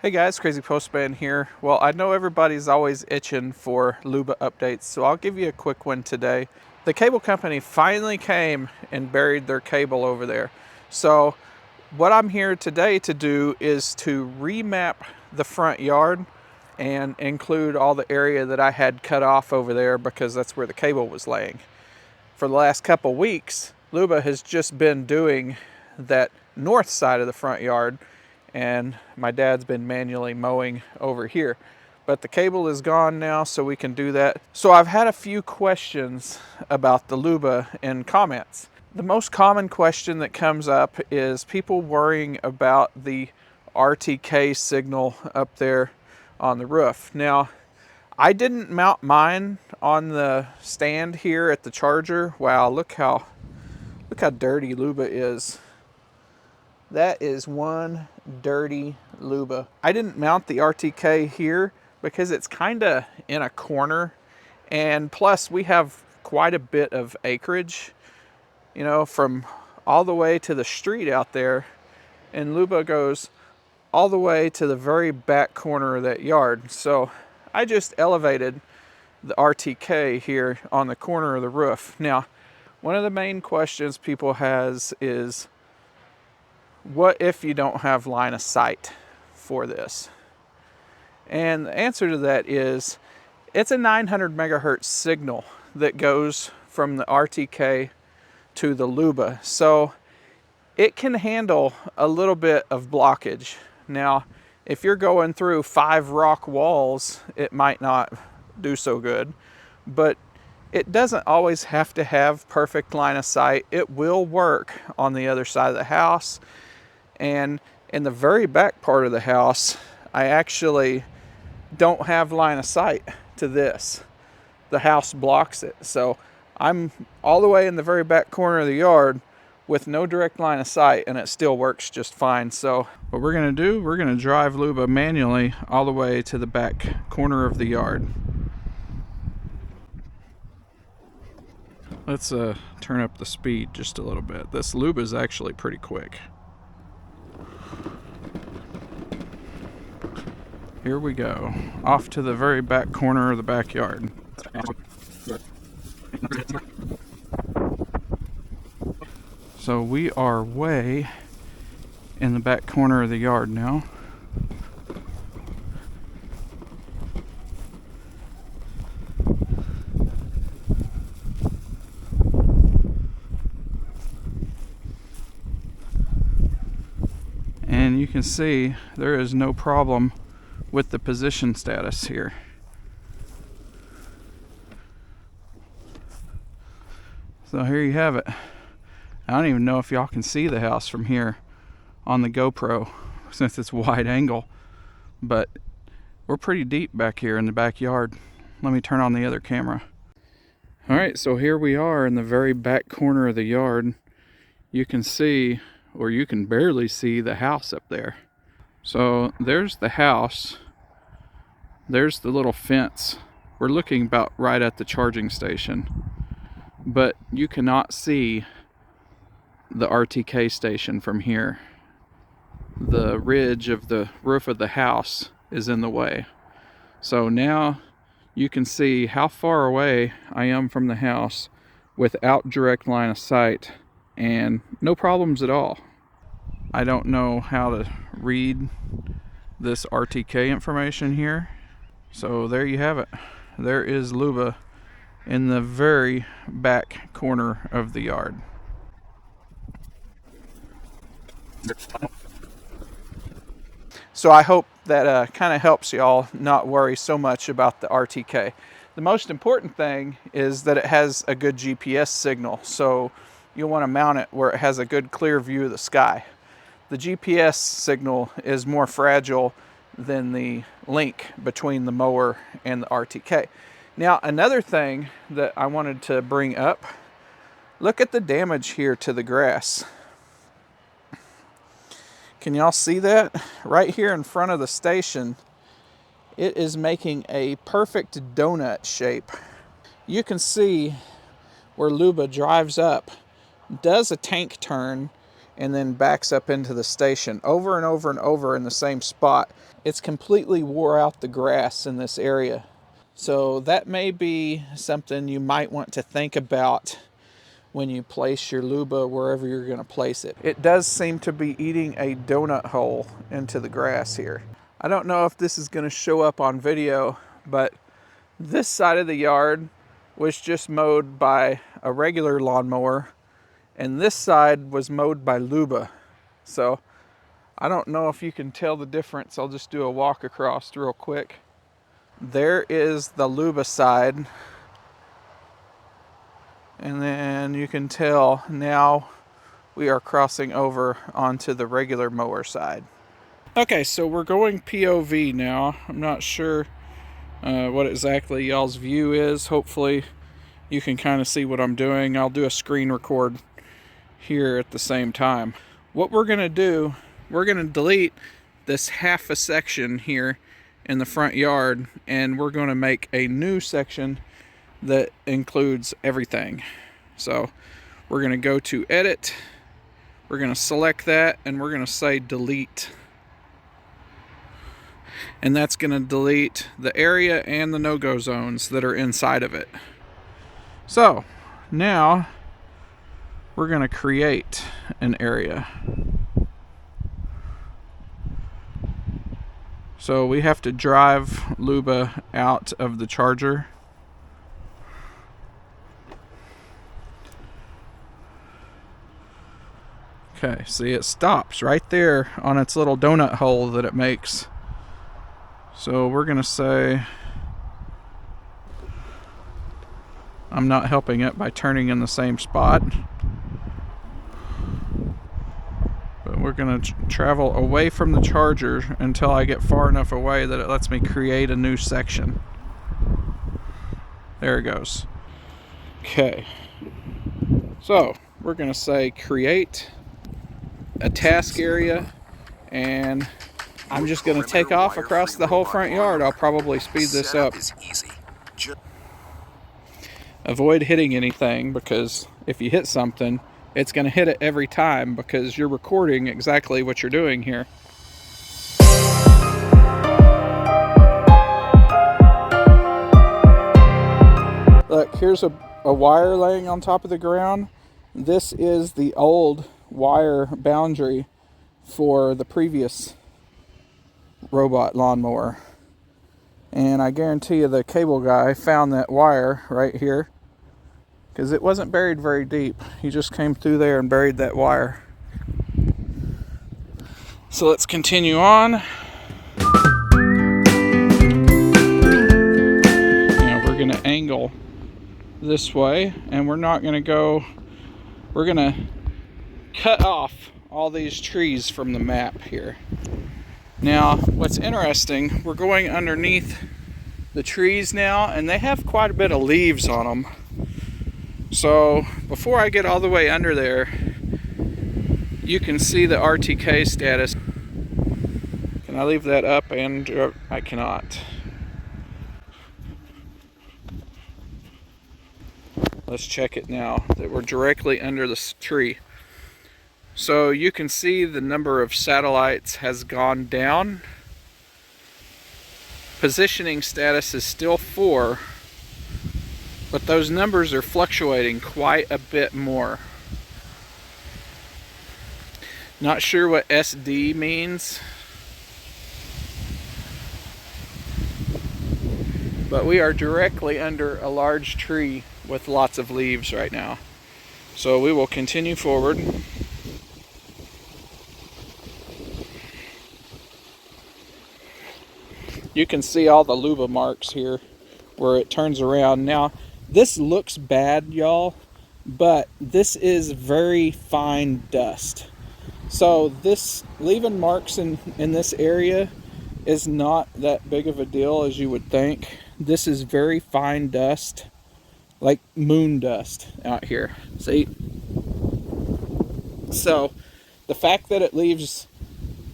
Hey guys, Crazy Postman here. Well, I know everybody's always itching for Luba updates, so I'll give you a quick one today. The cable company finally came and buried their cable over there. So what I'm here today to do is to remap the front yard and include all the area that I had cut off over there because that's where the cable was laying. For the last couple weeks, Luba has just been doing that north side of the front yard, and my dad's been manually mowing over here. But the cable is gone now, so we can do that. So I've had a few questions about the Luba in comments. The most common question that comes up is people worrying about the RTK signal up there on the roof. Now, I didn't mount mine on the stand here at the charger. Wow, look how dirty Luba is. That is one dirty Luba. I didn't mount the RTK here because it's kind of in a corner, and plus we have quite a bit of acreage, you know, from all the way to the street out there, and Luba goes all the way to the very back corner of that yard. So I just elevated the RTK here on the corner of the roof. Now, one of the main questions people has is, what if you don't have line of sight for this? And the answer to that is, it's a 900 megahertz signal that goes from the RTK to the Luba. So it can handle a little bit of blockage. Now, if you're going through 5 rock walls, it might not do so good, but it doesn't always have to have perfect line of sight. It will work on the other side of the house. And in the very back part of the house, I actually don't have line of sight to this. The house blocks it. So I'm all the way in the very back corner of the yard with no direct line of sight, and it still works just fine. So what we're gonna do, we're gonna drive Luba manually all the way to the back corner of the yard. Let's turn up the speed just a little bit. This Luba is actually pretty quick. Here we go, off to the very back corner of the backyard. So we are way in the back corner of the yard now. And you can see there is no problem with the position status here. So here you have it. I don't even know if y'all can see the house from here on the GoPro since it's wide angle, but we're pretty deep back here in the backyard. Let me turn on the other camera. All right, so here we are in the very back corner of the yard. You can see, or you can barely see, the house up there. So there's the house. There's the little fence. We're looking about right at the charging station, but you cannot see the RTK station from here. The ridge of the roof of the house is in the way. So now you can see how far away I am from the house without direct line of sight, and no problems at all. I don't know how to read this RTK information here. So there you have it. There is Luba in the very back corner of the yard. So I hope that kind of helps y'all not worry so much about the RTK. The most important thing is that it has a good GPS signal, so you'll want to mount it where it has a good clear view of the sky. The GPS signal is more fragile than the link between the mower and the RTK. Now, another thing that I wanted to bring up, look at the damage here to the grass. Can y'all see that? Right here in front of the station, it is making a perfect donut shape. You can see where Luba drives up, does a tank turn, and then backs up into the station over and over and over in the same spot. It's completely wore out the grass in this area. So that may be something you might want to think about when you place your Luba wherever you're going to place it. It does seem to be eating a donut hole into the grass here. I don't know if this is going to show up on video, but this side of the yard was just mowed by a regular lawnmower, and this side was mowed by Luba. So I don't know if you can tell the difference. I'll just do a walk across real quick. There is the Luba side, and then you can tell now we are crossing over onto the regular mower side. Okay, so we're going POV now. I'm not sure what exactly y'all's view is. Hopefully you can kind of see what I'm doing. I'll do a screen record here at the same time. What we're going to do, we're going to delete this half a section here in the front yard, and we're going to make a new section that includes everything. So we're going to go to edit, we're going to select that, and we're going to say delete. And that's going to delete the area and the no-go zones that are inside of it. So now we're going to create an area. So we have to drive Luba out of the charger. Okay, see, it stops right there on its little donut hole that it makes. So we're going to say, I'm not helping it by turning in the same spot. But we're going to travel away from the charger until I get far enough away that it lets me create a new section. There it goes. Okay. So we're going to say create a task area, and I'm just going to take off across the whole front yard. I'll probably speed this up. Avoid hitting anything, because if you hit something, it's going to hit it every time, because you're recording exactly what you're doing here. Look, here's a wire laying on top of the ground. This is the old wire boundary for the previous robot lawnmower, and I guarantee you the cable guy found that wire right here, because it wasn't buried very deep. He just came through there and buried that wire. So let's continue on. Now we're going to angle this way, and we're not going to go, we're going to cut off all these trees from the map here. Now, what's interesting, we're going underneath the trees now, and they have quite a bit of leaves on them. So before I get all the way under there, you can see the RTK status. Can I leave that up? And I cannot. Let's check it now that we're directly under this tree. So you can see the number of satellites has gone down. Positioning status is still 4, but those numbers are fluctuating quite a bit more. Not sure what SD means, but we are directly under a large tree with lots of leaves right now. So we will continue forward. You can see all the Luba marks here where it turns around. Now, this looks bad, y'all, but this is very fine dust. So this leaving marks in this area is not that big of a deal as you would think. This is very fine dust, like moon dust out here. See? So the fact that it leaves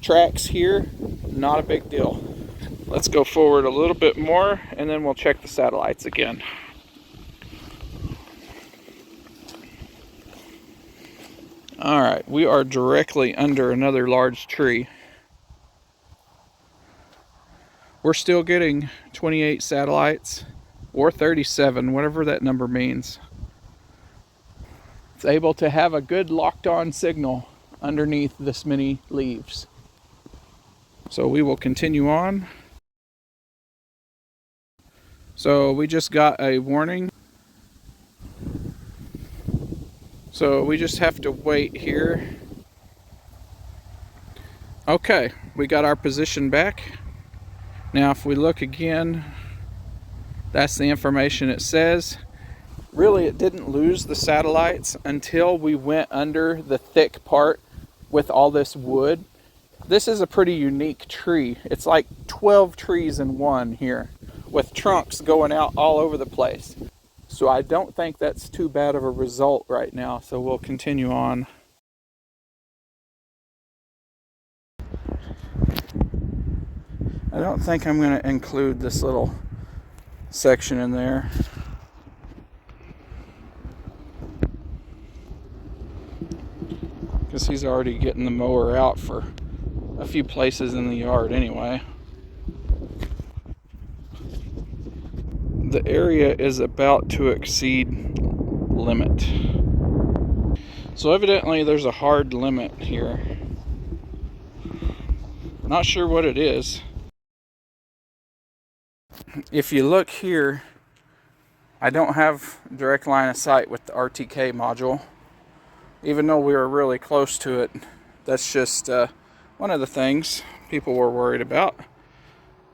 tracks here, not a big deal. Let's go forward a little bit more, and then we'll check the satellites again. Alright, we are directly under another large tree. We're still getting 28 satellites, or 37, whatever that number means. It's able to have a good locked-on signal underneath this many leaves. So we will continue on. So we just got a warning. So we just have to wait here. Okay, we got our position back. Now if we look again, that's the information it says. Really, it didn't lose the satellites until we went under the thick part with all this wood. This is a pretty unique tree. It's like 12 trees in one here, with trunks going out all over the place. So I don't think that's too bad of a result right now, so we'll continue on. I don't think I'm going to include this little section in there. Because he's already getting the mower out for a few places in the yard anyway. The area is about to exceed limit. So evidently there's a hard limit here. Not sure what it is. If you look here, I don't have direct line of sight with the RTK module. Even though we were really close to it, that's just one of the things people were worried about.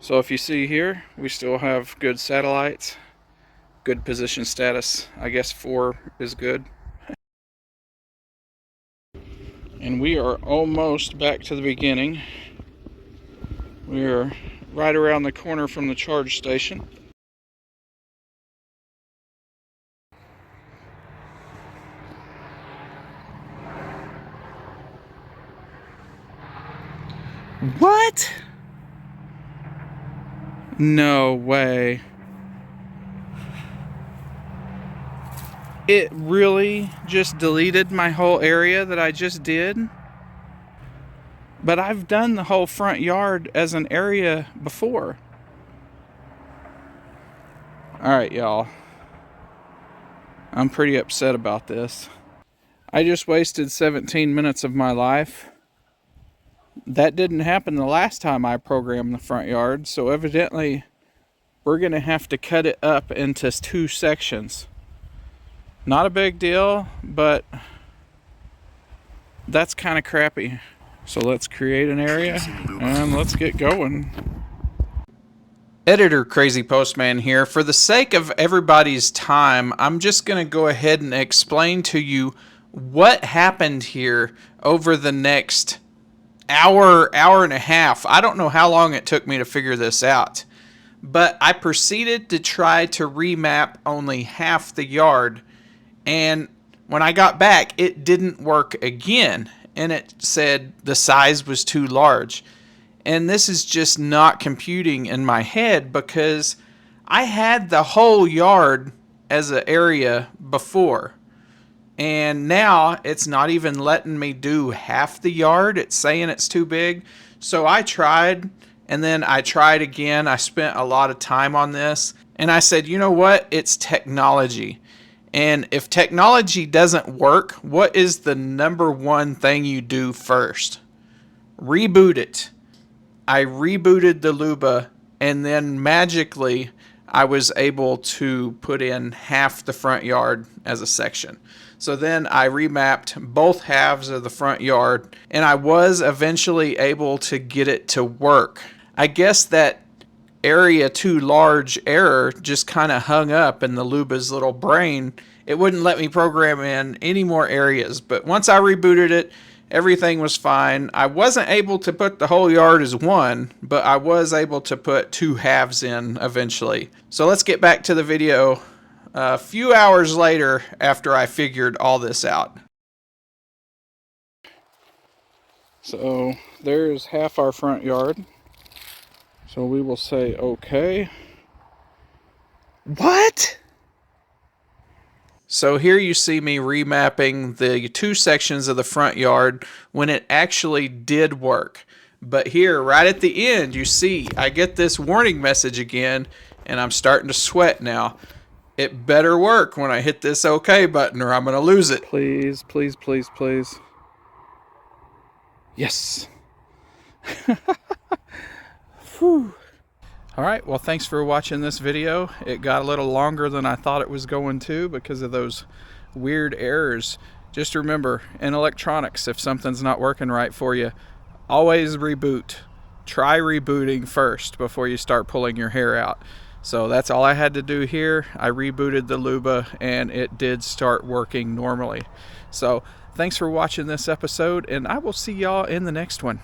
So if you see here, we still have good satellites, good position status. I guess 4 is good. And we are almost back to the beginning. We are right around the corner from the charge station. What? No way. It really just deleted my whole area that I just did? But I've done the whole front yard as an area before. Alright, y'all. I'm pretty upset about this. I just wasted 17 minutes of my life. That didn't happen the last time I programmed the front yard, so evidently we're going to have to cut it up into 2 sections. Not a big deal, but that's kind of crappy. So let's create an area and let's get going. Editor Crazy Postman here. For the sake of everybody's time, I'm just going to go ahead and explain to you what happened here over the next hour and a half. I don't know how long it took me to figure this out, but I proceeded to try to remap only half the yard, and when I got back it didn't work again, and it said the size was too large. And this is just not computing in my head because I had the whole yard as an area before. And now it's not even letting me do half the yard. It's saying it's too big. So I tried, and then I tried again. I spent a lot of time on this. And I said, you know what? It's technology. And if technology doesn't work, what is the number one thing you do first? Reboot it. I rebooted the Luba, and then magically I was able to put in half the front yard as a section. So then I remapped both halves of the front yard, and I was eventually able to get it to work. I guess that area too large error just kind of hung up in the Luba's little brain. It wouldn't let me program in any more areas, but once I rebooted it, everything was fine. I wasn't able to put the whole yard as one, but I was able to put 2 halves in eventually. So let's get back to the video a few hours later after I figured all this out. So there's half our front yard. So we will say okay. What? So here you see me remapping the two sections of the front yard when it actually did work. But here, right at the end, you see I get this warning message again, and I'm starting to sweat now. It better work when I hit this OK button or I'm going to lose it. Please, please, please, please. Yes. Whew. Alright, well thanks for watching this video. It got a little longer than I thought it was going to because of those weird errors. Just remember, in electronics, if something's not working right for you, always reboot. Try rebooting first before you start pulling your hair out. So that's all I had to do here. I rebooted the Luba and it did start working normally. So thanks for watching this episode, and I will see y'all in the next one.